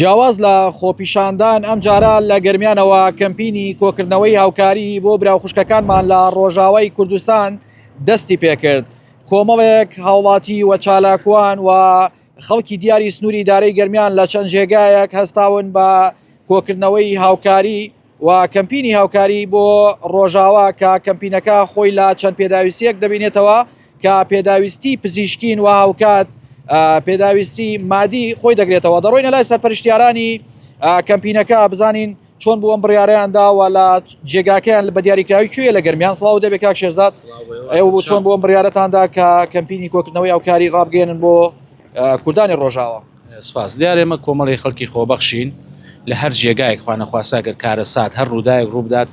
جیاواز لە خۆپیشاندان ئەم جارە لە گەرمیانەوە کەمپینی کۆکردنەوەی هاوکاری بۆ براوخوشکەکانمان لە ڕۆژاوای کوردستان دەستی پێکرد. کۆمەڵێک هاوڵاتی و چالاکوان و خەڵکی دیاری سنووری دارەی گەرمیان لە چەند جێگایەک هەستاون بە کۆکردنەوەی هاوکاری و کەمپینی هاوکاری بۆ ڕۆژاوا کە کەمپینەکە خۆی لە چەند پێداویستیەک دەبینێتەوە کە پێداویستی پزیشکین و هاوکات پێداویستی مادی خۆی دەگرێتەوە. دەڕۆینە لای سەرپەرشتیارانی کەمپینەکە بزانین چۆن بۆ ئەم بڕیارەیانداوە لە جێگاکەیان بە دیاریکراوی کوێیە لە گەرمیان. سڵاو دەبێت کاک شێرزاد، ئێوە چۆن بۆ ئەم بڕیارەتاندا کە کەمپینی کۆکردنەوەی هاوکاری ڕابگەێنن بۆ کوردانی ڕۆژاوە؟ سپاس. دیارە ئێمە کۆمەڵی خەڵکی خۆبەخشین لە هەر جێگایەک خوانەخواساگەر کارە سات هەر ڕووداوێک ڕووبدات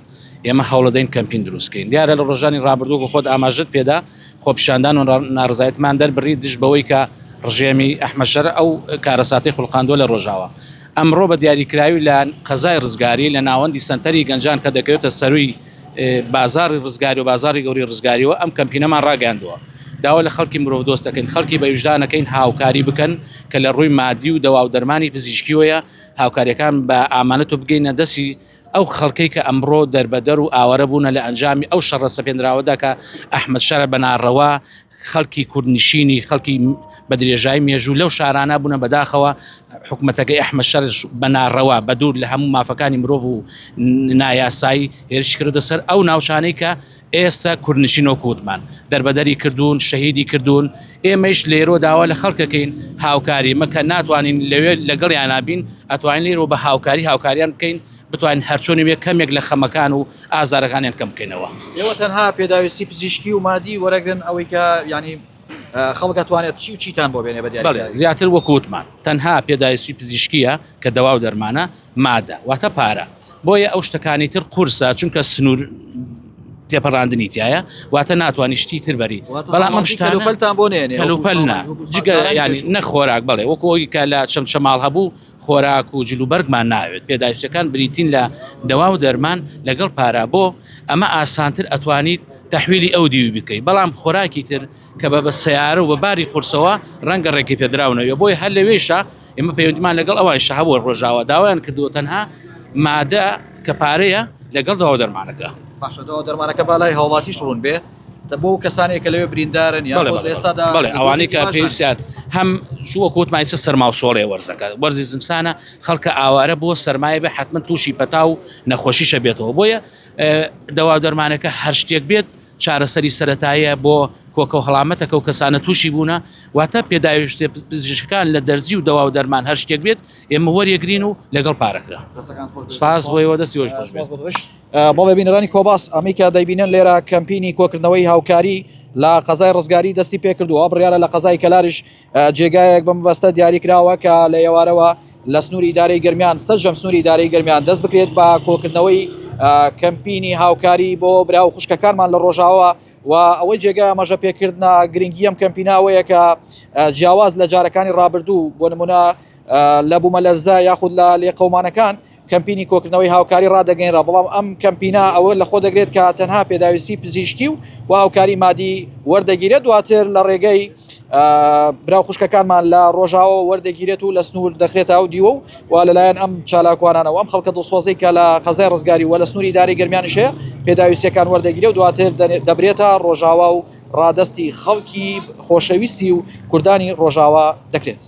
ئێمە هەوڵەدەین کەمپین دروستکەین. دیارە لە ڕۆژانی ڕابردوو خۆت ئاماژت پێدا خۆپیشاندان و ناڕزایەتمان دەربڕی دش بەوەی کە ڕژێمی ئەحمەد شەرع ئەو کارەساتی خوڵقاندووە لە ڕۆژاوە. ئەمڕۆ بە دیاریکراوی لە قەزای ڕزگاری لە ناوەندی سنتەری گەنجان کە دەکەوێتە سەروی بازاری ڕزگاری و بازاری گەوری ڕزگاریەوە ئەم کەمپینەمان ڕاگەاندووە. داوا لە خەڵکی مرۆڤ دۆستەکەین، خەڵکی بە وجدانەکەین هاوکاری بکەن کە لە ڕووی مادی و دەوا و دەرمانی پزیشکیوەیە هاوکاریەکان بە ئامانەت و بگەینە دەستی ئەو خەڵکەی کە ئەمڕۆ دەربەدەر و ئاوارە بوونە لە ئەنجامی ئەو شەڕە سەپێنراوەدا کە ئەحمەد شەرع بەناڕەوا خەڵکی کوردنشینی خەڵکی بە درێژایی مێژوو لەو شارانە بوونە بەداخەوە حکومەتەکەی ئەحمەد شەرع بەناڕەوا بە دوور لە هەموو مافەکانی مرۆڤ و نایاسایی هێرشی کردە سەر ئەو ناوچانەی کە ئێستا کوردنشین وەکووتمان دەربەدەری کردوون، شەهیدی کردوون. ئێمەش لێرۆ داوا لە خەڵکەکەین هاوکاری مەکە ناتوانین لەوێ لەگەڵیان نابین، ئەتوانین لێرۆ بە هاوکاریان بکەین بتوانین هەرچۆنی بێ کەمێک لە خەمەکان و ئازارەکانیان کەم بکەینەوە. ئێوە تەنها پێداویستی پزیشکی و مادی وەرەگرن ئەوەی کە ینی خەڵک دەتوانێت چی و چیتان بۆ بێنێ بە دیاری؟ زیاتر وەکووتمان تەنها پێداویستی پزیشکیە کە دەوا و دەرمانە، مادە واتە پارە. بۆیە ئەو شتەکانی تر قورسە چونکە سنوور تێپەڕاندنی تایە واتە ناتوانانی شتی تر بەری. بەڵام ئەم شتانوپەلتان بۆ نێنێ هەلوپەلنا جگە ینی نەخۆراک بڵێ وەکۆی کە لە چەمچەماڵ هەبوو خۆراک و جلوبەرگمان ناوێت. پێداویستەکان بریتین لە دەوا و دەرمان لەگەڵ پارە بۆ ئەمە ئاسانتر ئەتوانیت تحویلی ئەو دیوی بکەیت. بەڵام خۆراکی تر کە بە سیارە و بە باری قورسەوە ڕەنگە ڕێکی پێدراونەوە. بۆی هەر لەوێشە ئێمە پەیوەندیمان لەگەڵ ئەوان شەهەبووە ڕۆژاوە داوایان کردووە تەنها مادە کە پارەیە لەگەڵ دەوا و دەرمانەکە. باشە دەوا دەرمانەکە بالای هاوڵاتی شڕون بێ بۆ کەسانێک کە لەوێ بریندارن یا ئێستادا بەڵێ ئەوانەی کە پێویستیان هەم وەکووتمایسە سەرماوسۆڵێ وەرزەکە وەرزی زمسانە خەڵکە ئاوارە بۆ سەرمایە بێ حتمما تووشی پەتا و نەخۆشیشە بێتەوە. بۆیە دەوا دەرمانەکە هەر شتێک بێت چارەسەری سەرەتایە بۆ کۆکە و هەڵامەتەکە و کەسانە تووشی بوونە واتە پێداویستی پزیشکان لە دەرزی و دەوا و دەرمان هەر شتێک بێت ئێمە وەریەگرین و لەگەڵ پارەکە. سپاس بۆیەوە دەستی خۆش بێت. بەڵێ بینەرانی کۆباس ئەمریکا دەیبینن لێرە کەمپینی کۆکردنەوەی هاوکاری لە قەزای ڕزگاری دەستی پێکردووە. بڕیارە لە قەزای کەلاریش جێگایەک بەمەبەستە دیاریکراوە کە لە ئێوارەوە لە سنووری ئیدارەی گەرمیان سەرجەم سنووری ئیدارەی گەرمیان دەست بکرێت بە کۆکردنەوەی کەمپینی هاوکاری بۆ براو خوشکەکانمان لە ڕۆژاوە و ئەوەی جێگای ئاماژە پێکردنە گرنگی ئەم کەمپیناوەیە کە جیاواز لە جارەکانی ڕابردوو بۆ نمونە لە بوومەلەرزە یاخود لە لێقەومانەکان کەمپینی کۆکردنەوەی هاوکاری ڕدەگەینرا. بەڵام ئەم کەمپینە ئەوە لە خۆ دەگرێت کە تەنها پێداویستی پزیشکی و هاوکاری مادی وەردەگیرێت دواتر لە ڕێگەی براو خوشکەکانمان لە ڕۆژاوە وەردەگیرێت و لە سنوور دەخرێتە ئەو دیوە و لەلایەن ئەم چالاکوانانەوە ئەم خەڵکە دڵسۆزەی کە لە قەزای ڕزگاری و لە سنووری ئیدارەی گەرمیانیشەیە پێداویستیەکان وەردەگیرێت و دواتر دەبرێتە ڕۆژاوە و ڕادەستی خەڵکی خۆشەویستی و کوردانی ڕۆژاوە دەکرێت.